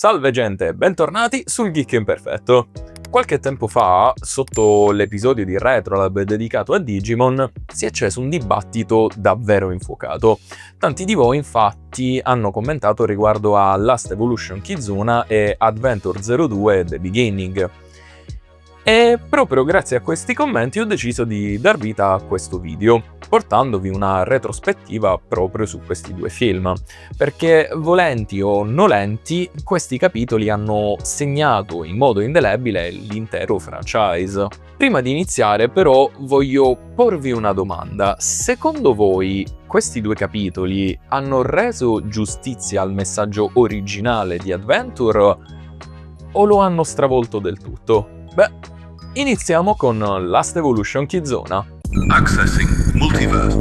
Salve gente, bentornati sul Geek Imperfetto. Qualche tempo fa, sotto l'episodio di Retrolab dedicato a Digimon, si è acceso un dibattito davvero infuocato. Tanti di voi infatti hanno commentato riguardo a Last Evolution Kizuna e Adventure 02 The Beginning. E proprio grazie a questi commenti ho deciso di dar vita a questo video, portandovi una retrospettiva proprio su questi due film, perché volenti o nolenti questi capitoli hanno segnato in modo indelebile l'intero franchise. Prima di iniziare però voglio porvi una domanda: secondo voi questi due capitoli hanno reso giustizia al messaggio originale di Adventure o lo hanno stravolto del tutto? Beh, iniziamo con Last Evolution Kizuna. Accessing Multiverse.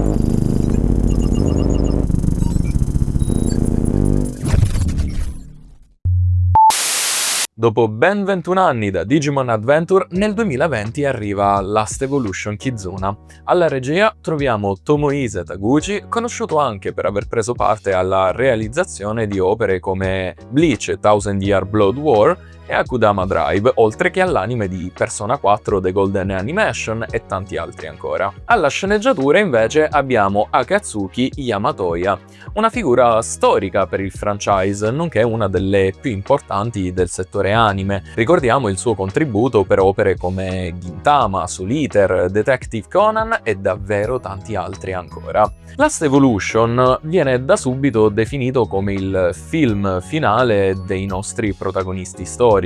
Dopo ben 21 anni da Digimon Adventure, nel 2020 arriva Last Evolution Kizuna. Alla regia troviamo Tomohisa Taguchi, conosciuto anche per aver preso parte alla realizzazione di opere come Bleach Thousand Year Blood War e Akudama Drive, oltre che all'anime di Persona 4 The Golden Animation e tanti altri ancora. Alla sceneggiatura invece abbiamo Akatsuki Yamatoya, una figura storica per il franchise, nonché una delle più importanti del settore anime. Ricordiamo il suo contributo per opere come Gintama, Soul Eater, Detective Conan e davvero tanti altri ancora. Last Evolution viene da subito definito come il film finale dei nostri protagonisti storici.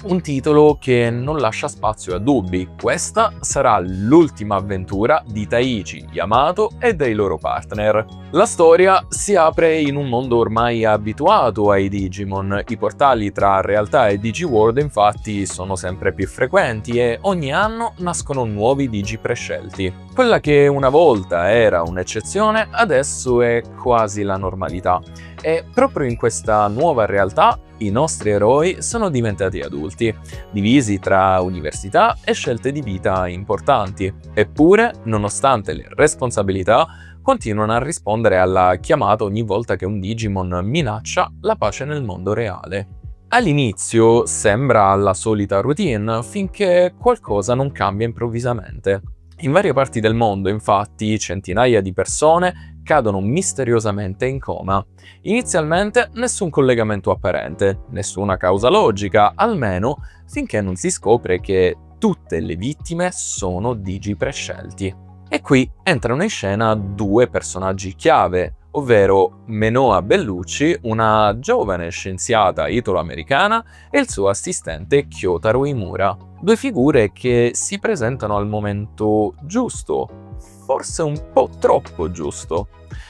Un titolo che non lascia spazio a dubbi. Questa sarà l'ultima avventura di Taichi, Yamato e dei loro partner. La storia si apre in un mondo ormai abituato ai Digimon. I portali tra realtà e Digiworld infatti sono sempre più frequenti e ogni anno nascono nuovi Digi prescelti. Quella che una volta era un'eccezione adesso è quasi la normalità. E proprio in questa nuova realtà i nostri eroi sono diventati adulti, divisi tra università e scelte di vita importanti. Eppure, nonostante le responsabilità, continuano a rispondere alla chiamata ogni volta che un Digimon minaccia la pace nel mondo reale. All'inizio sembra la solita routine, finché qualcosa non cambia improvvisamente. In varie parti del mondo, infatti, centinaia di persone cadono misteriosamente in coma. Inizialmente nessun collegamento apparente, nessuna causa logica, almeno finché non si scopre che tutte le vittime sono Digi prescelti. E qui entrano in scena due personaggi chiave, ovvero Menoa Bellucci, una giovane scienziata italo-americana, e il suo assistente Kyotaro Imura. Due figure che si presentano al momento giusto, forse un po' troppo giusto.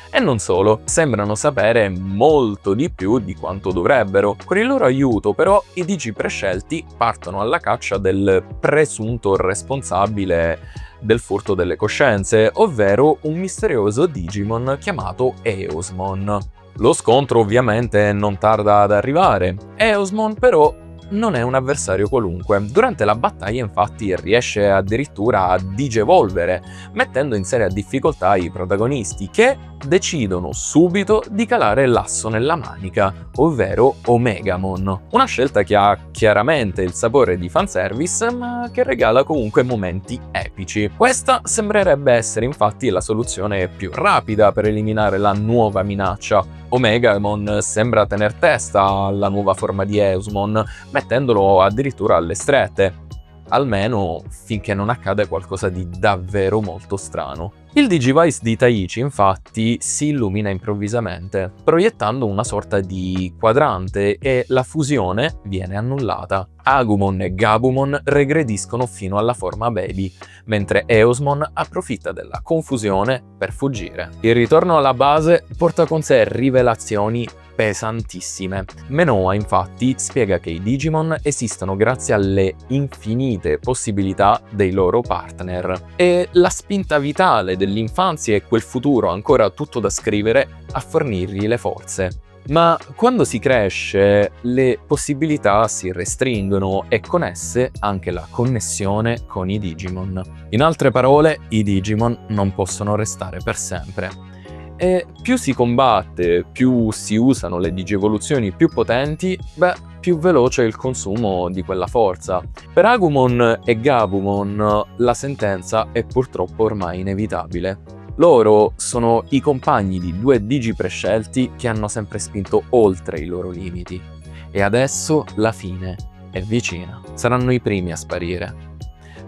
E non solo, sembrano sapere molto di più di quanto dovrebbero. Con il loro aiuto, però, i Digi prescelti partono alla caccia del presunto responsabile del furto delle coscienze, ovvero un misterioso Digimon chiamato Eosmon. Lo scontro ovviamente non tarda ad arrivare. Eosmon però non è un avversario qualunque. Durante la battaglia infatti riesce addirittura a digevolvere, mettendo in seria difficoltà i protagonisti, che decidono subito di calare l'asso nella manica, ovvero Omegamon. Una scelta che ha chiaramente il sapore di fanservice, ma che regala comunque momenti epici. Questa sembrerebbe essere infatti la soluzione più rapida per eliminare la nuova minaccia. Omegamon sembra tener testa alla nuova forma di Eosmon, mettendolo addirittura alle strette, almeno finché non accade qualcosa di davvero molto strano. Il Digivice di Taichi infatti si illumina improvvisamente, proiettando una sorta di quadrante, e la fusione viene annullata. Agumon e Gabumon regrediscono fino alla forma baby, mentre Eosmon approfitta della confusione per fuggire. Il ritorno alla base porta con sé rivelazioni pesantissime. Menoa infatti spiega che i Digimon esistono grazie alle infinite possibilità dei loro partner, e la spinta vitale dell'infanzia e quel futuro ancora tutto da scrivere a fornirgli le forze. Ma quando si cresce, le possibilità si restringono e con esse anche la connessione con i Digimon. In altre parole, i Digimon non possono restare per sempre. E più si combatte, più si usano le digievoluzioni più potenti, più veloce è il consumo di quella forza. Per Agumon e Gabumon la sentenza è purtroppo ormai inevitabile. Loro sono i compagni di due digi prescelti che hanno sempre spinto oltre i loro limiti. E adesso la fine è vicina. Saranno i primi a sparire.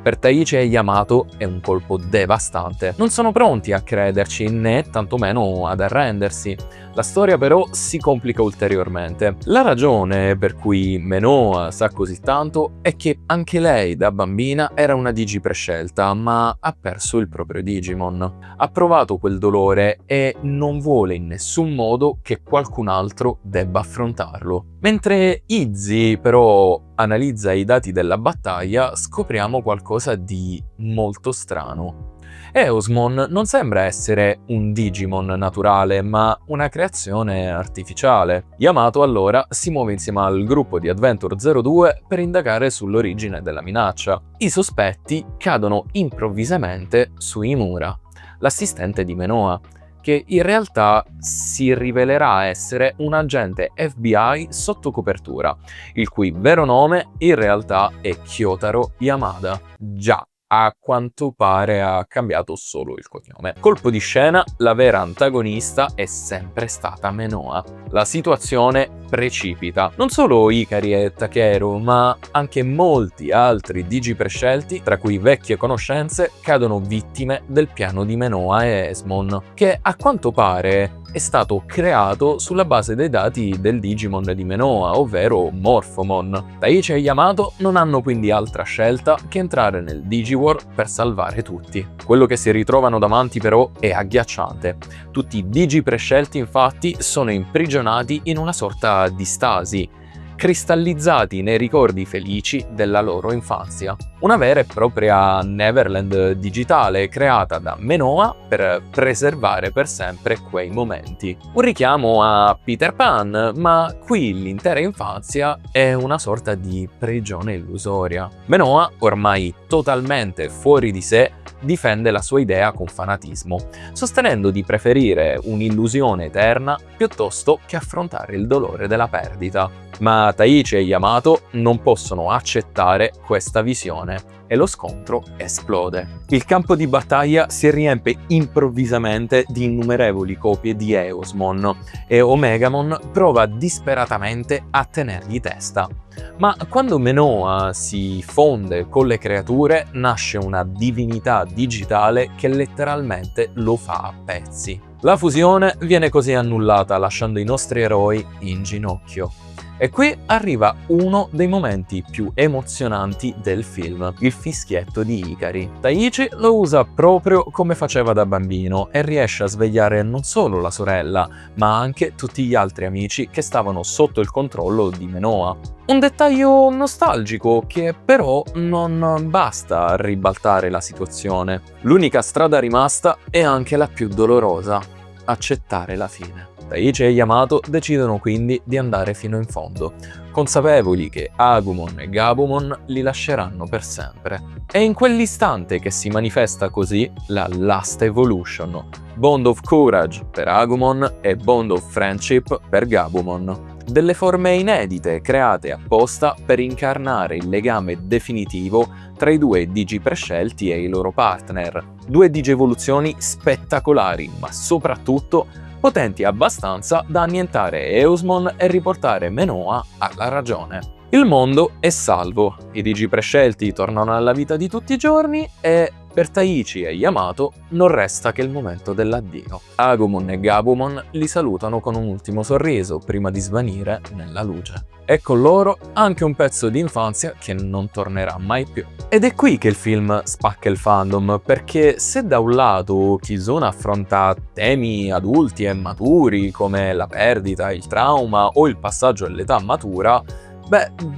Per Taichi e Yamato è un colpo devastante. Non sono pronti a crederci né tantomeno ad arrendersi. La storia però si complica ulteriormente. La ragione per cui Menoa sa così tanto è che anche lei da bambina era una Digi prescelta, ma ha perso il proprio Digimon. Ha provato quel dolore e non vuole in nessun modo che qualcun altro debba affrontarlo. Mentre Izzy però analizza i dati della battaglia, scopriamo qualcosa di molto strano. Eosmon non sembra essere un Digimon naturale, ma una creazione artificiale. Yamato allora si muove insieme al gruppo di Adventure 02 per indagare sull'origine della minaccia. I sospetti cadono improvvisamente su Imura, l'assistente di Menoa, che in realtà si rivelerà essere un agente FBI sotto copertura, il cui vero nome in realtà è Kyotaro Yamada. Già, a quanto pare ha cambiato solo il cognome. Colpo di scena, la vera antagonista è sempre stata Menoa. La situazione precipita. Non solo Ikari e Takeru, ma anche molti altri Digi prescelti, tra cui vecchie conoscenze, cadono vittime del piano di Menoa e Esmon, che a quanto pare è stato creato sulla base dei dati del Digimon di Menoa, ovvero Morphomon. Taichi e Yamato non hanno quindi altra scelta che entrare nel Digiwar per salvare tutti. Quello che si ritrovano davanti però è agghiacciante. Tutti i Digi prescelti infatti sono imprigionati in una sorta di stasi, cristallizzati nei ricordi felici della loro infanzia. Una vera e propria Neverland digitale creata da Menoa per preservare per sempre quei momenti. Un richiamo a Peter Pan, ma qui l'intera infanzia è una sorta di prigione illusoria. Menoa, ormai totalmente fuori di sé, difende la sua idea con fanatismo, sostenendo di preferire un'illusione eterna piuttosto che affrontare il dolore della perdita. Ma Taichi e Yamato non possono accettare questa visione e lo scontro esplode. Il campo di battaglia si riempie improvvisamente di innumerevoli copie di Eosmon e Omegamon prova disperatamente a tenergli testa. Ma quando Menoa si fonde con le creature, nasce una divinità digitale che letteralmente lo fa a pezzi. La fusione viene così annullata, lasciando i nostri eroi in ginocchio. E qui arriva uno dei momenti più emozionanti del film, il fischietto di Ikari. Taichi lo usa proprio come faceva da bambino e riesce a svegliare non solo la sorella, ma anche tutti gli altri amici che stavano sotto il controllo di Menoa. Un dettaglio nostalgico che però non basta a ribaltare la situazione. L'unica strada rimasta è anche la più dolorosa: accettare la fine. Taichi e Yamato decidono quindi di andare fino in fondo, consapevoli che Agumon e Gabumon li lasceranno per sempre. È in quell'istante che si manifesta così la Last Evolution, Bond of Courage per Agumon e Bond of Friendship per Gabumon. Delle forme inedite create apposta per incarnare il legame definitivo tra i due Digi prescelti e i loro partner. Due digievoluzioni spettacolari, ma soprattutto potenti abbastanza da annientare Eosmon e riportare Menoa alla ragione. Il mondo è salvo, i Digi prescelti tornano alla vita di tutti i giorni e per Taichi e Yamato non resta che il momento dell'addio. Agumon e Gabumon li salutano con un ultimo sorriso prima di svanire nella luce. E con loro anche un pezzo di infanzia che non tornerà mai più. Ed è qui che il film spacca il fandom, perché se da un lato Kizuna affronta temi adulti e maturi come la perdita, il trauma o il passaggio all'età matura,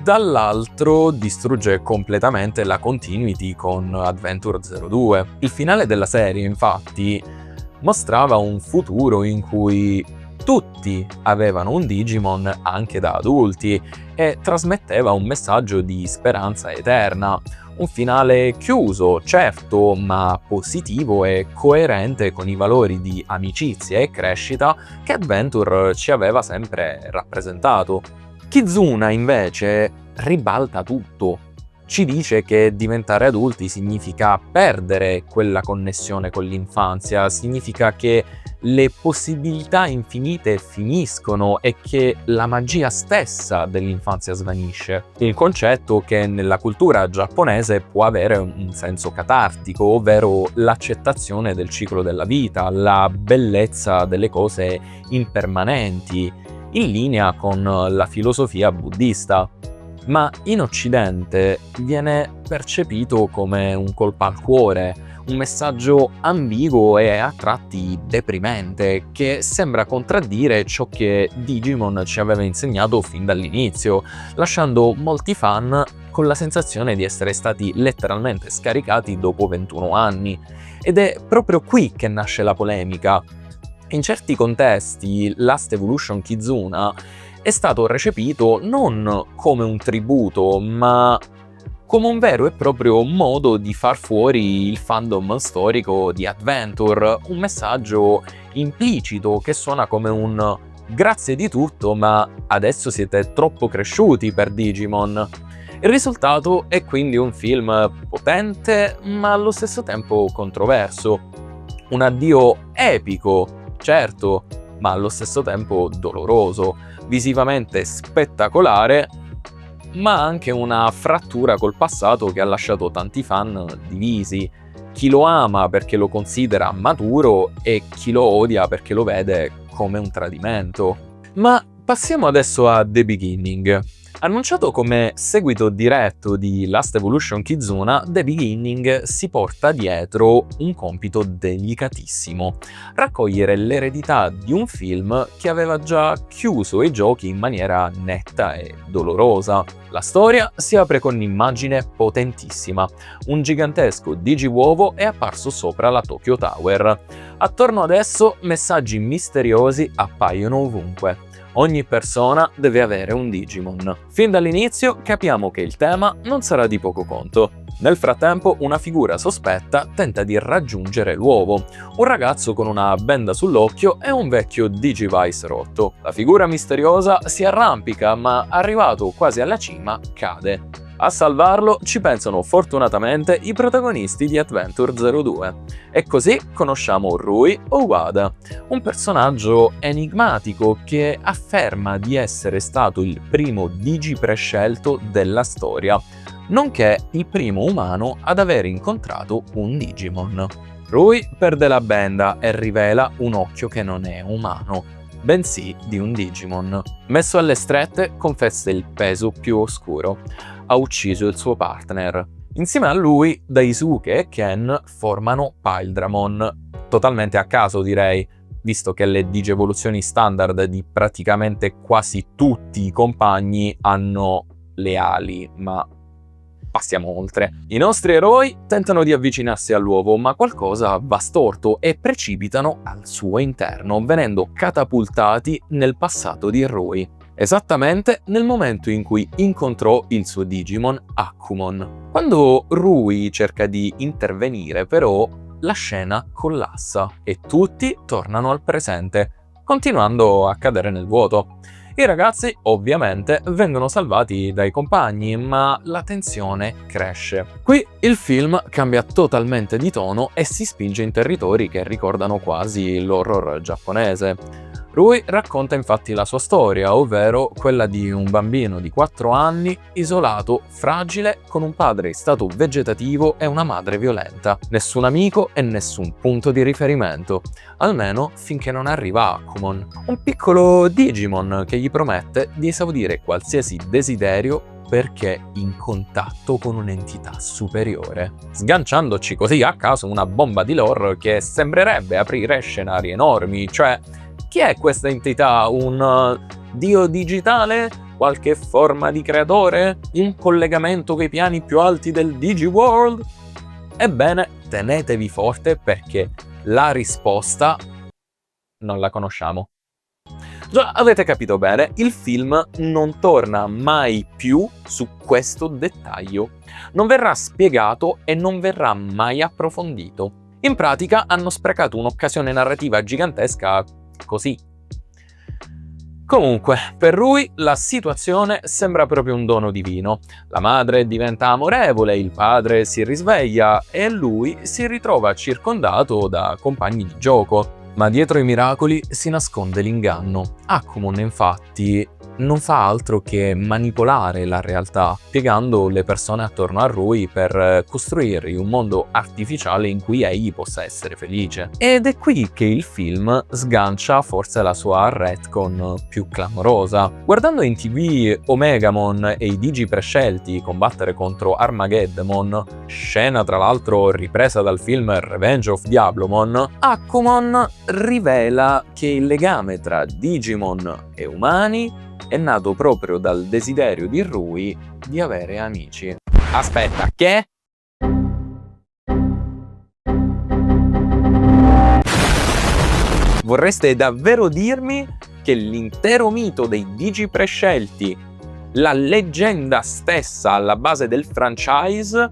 dall'altro distrugge completamente la continuity con Adventure 02. Il finale della serie, infatti, mostrava un futuro in cui Tutti avevano un Digimon anche da adulti e trasmetteva un messaggio di speranza eterna. Un finale chiuso, certo, ma positivo e coerente con i valori di amicizia e crescita che Adventure ci aveva sempre rappresentato. Kizuna invece ribalta tutto. Ci dice che diventare adulti significa perdere quella connessione con l'infanzia, significa che le possibilità infinite finiscono e che la magia stessa dell'infanzia svanisce. Il concetto che nella cultura giapponese può avere un senso catartico, ovvero l'accettazione del ciclo della vita, la bellezza delle cose impermanenti, in linea con la filosofia buddista. Ma in Occidente viene percepito come un colpo al cuore, un messaggio ambiguo e a tratti deprimente, che sembra contraddire ciò che Digimon ci aveva insegnato fin dall'inizio, lasciando molti fan con la sensazione di essere stati letteralmente scaricati dopo 21 anni. Ed è proprio qui che nasce la polemica. In certi contesti, Last Evolution Kizuna è stato recepito non come un tributo, ma come un vero e proprio modo di far fuori il fandom storico di Adventure, un messaggio implicito che suona come un grazie di tutto, ma adesso siete troppo cresciuti per Digimon. Il risultato è quindi un film potente, ma allo stesso tempo controverso. Un addio epico, certo, ma allo stesso tempo doloroso, visivamente spettacolare, ma anche una frattura col passato che ha lasciato tanti fan divisi. Chi lo ama perché lo considera maturo e chi lo odia perché lo vede come un tradimento. Ma passiamo adesso a The Beginning. Annunciato come seguito diretto di Last Evolution Kizuna, The Beginning si porta dietro un compito delicatissimo: raccogliere l'eredità di un film che aveva già chiuso i giochi in maniera netta e dolorosa. La storia si apre con un'immagine potentissima. Un gigantesco digiuovo è apparso sopra la Tokyo Tower. Attorno ad esso messaggi misteriosi appaiono ovunque. Ogni persona deve avere un Digimon. Fin dall'inizio capiamo che il tema non sarà di poco conto. Nel frattempo una figura sospetta tenta di raggiungere l'uovo. Un ragazzo con una benda sull'occhio e un vecchio Digivice rotto. La figura misteriosa si arrampica, ma arrivato quasi alla cima cade. A salvarlo ci pensano fortunatamente i protagonisti di Adventure 02. E così conosciamo Rui Owada, un personaggio enigmatico che afferma di essere stato il primo Digi prescelto della storia, nonché il primo umano ad aver incontrato un Digimon. Rui perde la benda e rivela un occhio che non è umano, bensì di un Digimon. Messo alle strette, confessa il peso più oscuro: ha ucciso il suo partner. Insieme a lui, Daisuke e Ken formano Pildramon, totalmente a caso direi, visto che le digievoluzioni standard di praticamente quasi tutti i compagni hanno le ali, ma passiamo oltre. I nostri eroi tentano di avvicinarsi all'uovo, ma qualcosa va storto e precipitano al suo interno, venendo catapultati nel passato di Rui. Esattamente nel momento in cui incontrò il suo Digimon Akumon. Quando Rui cerca di intervenire, però, la scena collassa e tutti tornano al presente, continuando a cadere nel vuoto. I ragazzi, ovviamente, vengono salvati dai compagni, ma la tensione cresce. Qui il film cambia totalmente di tono e si spinge in territori che ricordano quasi l'horror giapponese. Rui racconta infatti la sua storia, ovvero quella di un bambino di 4 anni, isolato, fragile, con un padre in stato vegetativo e una madre violenta. Nessun amico e nessun punto di riferimento, almeno finché non arriva Akumon, un piccolo Digimon che gli promette di esaudire qualsiasi desiderio perché in contatto con un'entità superiore, sganciandoci così a caso una bomba di lore che sembrerebbe aprire scenari enormi. Cioè, chi è questa entità? Un dio digitale? Qualche forma di creatore? Un collegamento coi piani più alti del Digiworld? Ebbene, tenetevi forte perché la risposta non la conosciamo. Già, avete capito bene, il film non torna mai più su questo dettaglio. Non verrà spiegato e non verrà mai approfondito. In pratica hanno sprecato un'occasione narrativa gigantesca così. Comunque, per Rui la situazione sembra proprio un dono divino. La madre diventa amorevole, il padre si risveglia e lui si ritrova circondato da compagni di gioco. Ma dietro i miracoli si nasconde l'inganno. Akumon, infatti, non fa altro che manipolare la realtà, piegando le persone attorno a Rui per costruirgli un mondo artificiale in cui egli possa essere felice. Ed è qui che il film sgancia forse la sua retcon più clamorosa. Guardando in TV Omegamon e i Digi prescelti combattere contro Armageddon, scena tra l'altro ripresa dal film Revenge of Diablomon, Akumon rivela che il legame tra Digimon e umani è nato proprio dal desiderio di Rui di avere amici. Aspetta, che? Vorreste davvero dirmi che l'intero mito dei Digi prescelti, la leggenda stessa alla base del franchise,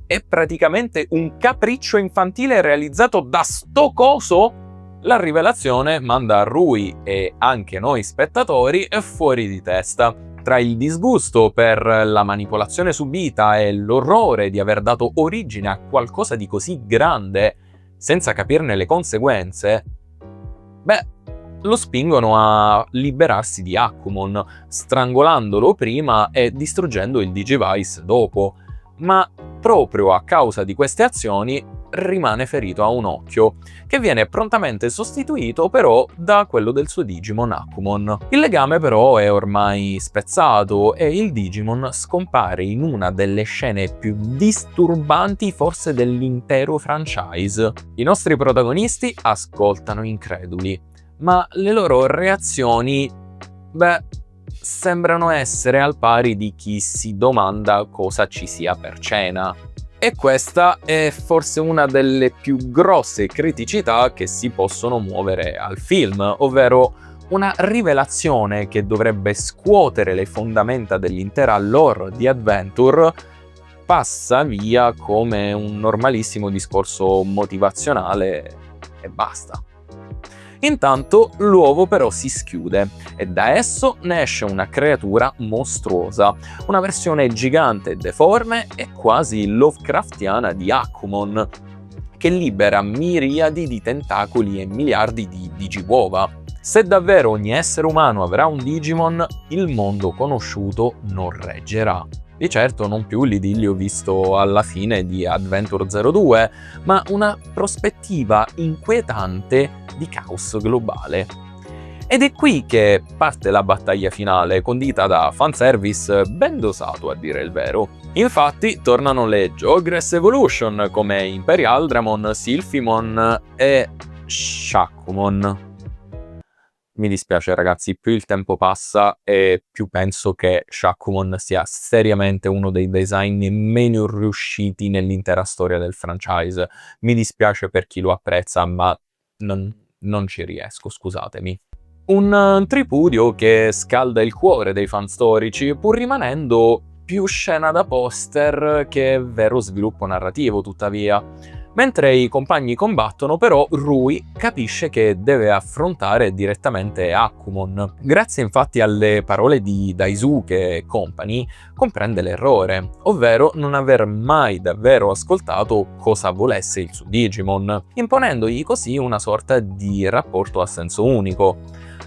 è praticamente un capriccio infantile realizzato da sto coso? La rivelazione manda Rui e anche noi spettatori fuori di testa. Tra il disgusto per la manipolazione subita e l'orrore di aver dato origine a qualcosa di così grande senza capirne le conseguenze, lo spingono a liberarsi di Akumon, strangolandolo prima e distruggendo il Digivice dopo. Ma proprio a causa di queste azioni rimane ferito a un occhio, che viene prontamente sostituito però da quello del suo Digimon Akumon. Il legame però è ormai spezzato e il Digimon scompare in una delle scene più disturbanti forse dell'intero franchise. I nostri protagonisti ascoltano increduli, ma le loro reazioni, sembrano essere al pari di chi si domanda cosa ci sia per cena. E questa è forse una delle più grosse criticità che si possono muovere al film, ovvero una rivelazione che dovrebbe scuotere le fondamenta dell'intera lore di Adventure passa via come un normalissimo discorso motivazionale e basta. Intanto l'uovo però si schiude e da esso ne esce una creatura mostruosa, una versione gigante e deforme e quasi Lovecraftiana di Akumon, che libera miriadi di tentacoli e miliardi di digiuova. Se davvero ogni essere umano avrà un Digimon, il mondo conosciuto non reggerà. Di certo non più l'idillio visto alla fine di Adventure 02, ma una prospettiva inquietante di caos globale. Ed è qui che parte la battaglia finale, condita da fanservice ben dosato a dire il vero. Infatti tornano le Jogress Evolution come Imperial Dramon, Silphimon e Shakumon. Mi dispiace ragazzi, più il tempo passa e più penso che Shakumon sia seriamente uno dei design meno riusciti nell'intera storia del franchise. Mi dispiace per chi lo apprezza, ma non ci riesco, scusatemi. Un tripudio che scalda il cuore dei fan storici, pur rimanendo più scena da poster che vero sviluppo narrativo, tuttavia. Mentre i compagni combattono, però, Rui capisce che deve affrontare direttamente Akumon. Grazie infatti alle parole di Daisuke e compagni, comprende l'errore, ovvero non aver mai davvero ascoltato cosa volesse il suo Digimon, imponendogli così una sorta di rapporto a senso unico.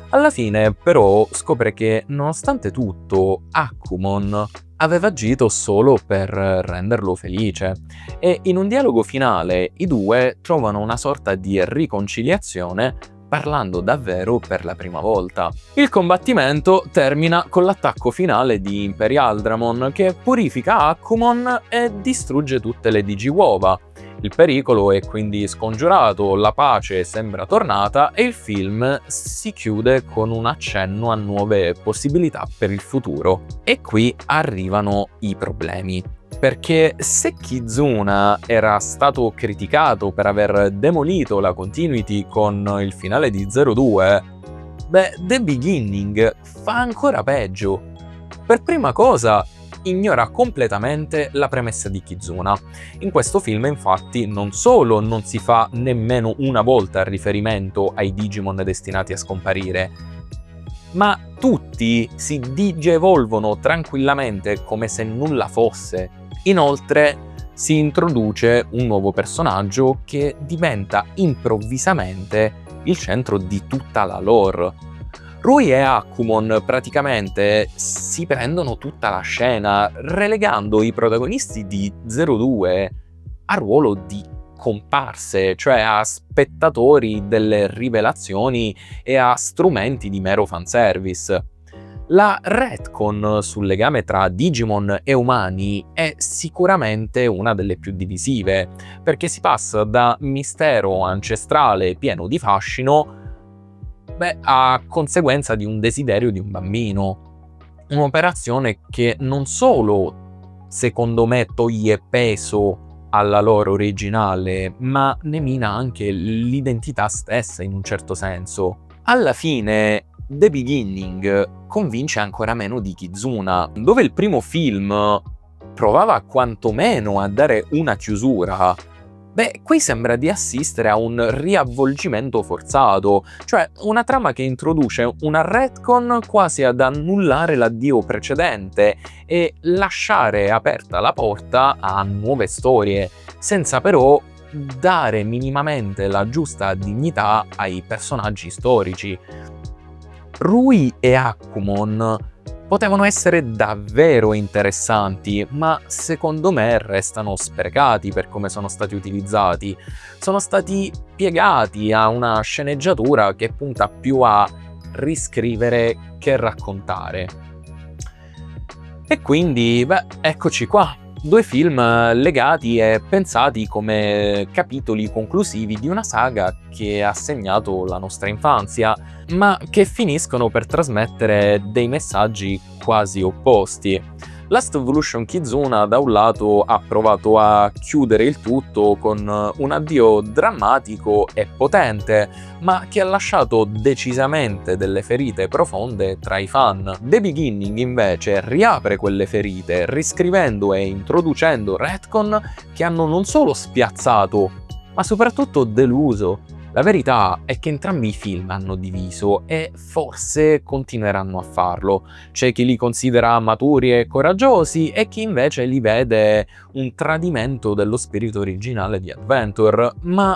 Alla fine, però, scopre che, nonostante tutto, Akumon aveva agito solo per renderlo felice e in un dialogo finale i due trovano una sorta di riconciliazione parlando davvero per la prima volta. Il combattimento termina con l'attacco finale di Imperial Dramon che purifica Akumon e distrugge tutte le digiuova. Il pericolo è quindi scongiurato, la pace sembra tornata e il film si chiude con un accenno a nuove possibilità per il futuro. E qui arrivano i problemi. Perché se Kizuna era stato criticato per aver demolito la continuity con il finale di 02, Beh, The Beginning fa ancora peggio. Per prima cosa, ignora completamente la premessa di Kizuna. In questo film, infatti, non solo non si fa nemmeno una volta riferimento ai Digimon destinati a scomparire, ma tutti si digievolvono tranquillamente come se nulla fosse. Inoltre, si introduce un nuovo personaggio che diventa improvvisamente il centro di tutta la lore. Rui e Akumon praticamente si prendono tutta la scena, relegando i protagonisti di 02 a ruolo di comparse, cioè a spettatori delle rivelazioni e a strumenti di mero fanservice. La retcon sul legame tra Digimon e umani è sicuramente una delle più divisive, perché si passa da mistero ancestrale pieno di fascino, a conseguenza di un desiderio di un bambino. Un'operazione che non solo, secondo me, toglie peso alla lore originale, ma ne mina anche l'identità stessa in un certo senso. Alla fine, The Beginning convince ancora meno di Kizuna, dove il primo film provava quantomeno a dare una chiusura. Qui sembra di assistere a un riavvolgimento forzato, cioè una trama che introduce una retcon quasi ad annullare l'addio precedente e lasciare aperta la porta a nuove storie, senza però dare minimamente la giusta dignità ai personaggi storici. Rui e Akumon potevano essere davvero interessanti, ma secondo me restano sprecati per come sono stati utilizzati. Sono stati piegati a una sceneggiatura che punta più a riscrivere che raccontare. E quindi, eccoci qua. 2 film legati e pensati come capitoli conclusivi di una saga che ha segnato la nostra infanzia, ma che finiscono per trasmettere dei messaggi quasi opposti. Last Evolution Kizuna da un lato ha provato a chiudere il tutto con un addio drammatico e potente, ma che ha lasciato decisamente delle ferite profonde tra i fan. The Beginning invece riapre quelle ferite, riscrivendo e introducendo retcon che hanno non solo spiazzato, ma soprattutto deluso. La verità è che entrambi i film hanno diviso e forse continueranno a farlo. C'è chi li considera maturi e coraggiosi e chi invece li vede un tradimento dello spirito originale di Adventure, ma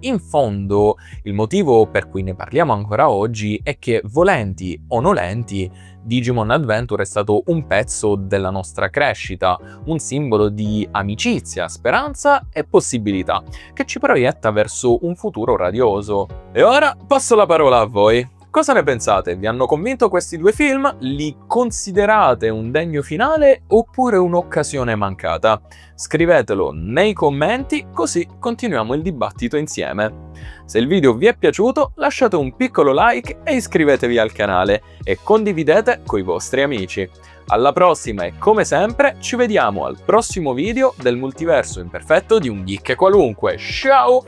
in fondo il motivo per cui ne parliamo ancora oggi è che, volenti o nolenti, Digimon Adventure è stato un pezzo della nostra crescita, un simbolo di amicizia, speranza e possibilità, che ci proietta verso un futuro radioso. E ora passo la parola a voi. Cosa ne pensate? Vi hanno convinto questi 2 film? Li considerate un degno finale oppure un'occasione mancata? Scrivetelo nei commenti, così continuiamo il dibattito insieme. Se il video vi è piaciuto, lasciate un piccolo like e iscrivetevi al canale e condividete coi vostri amici. Alla prossima e come sempre ci vediamo al prossimo video del multiverso imperfetto di un geek qualunque. Ciao!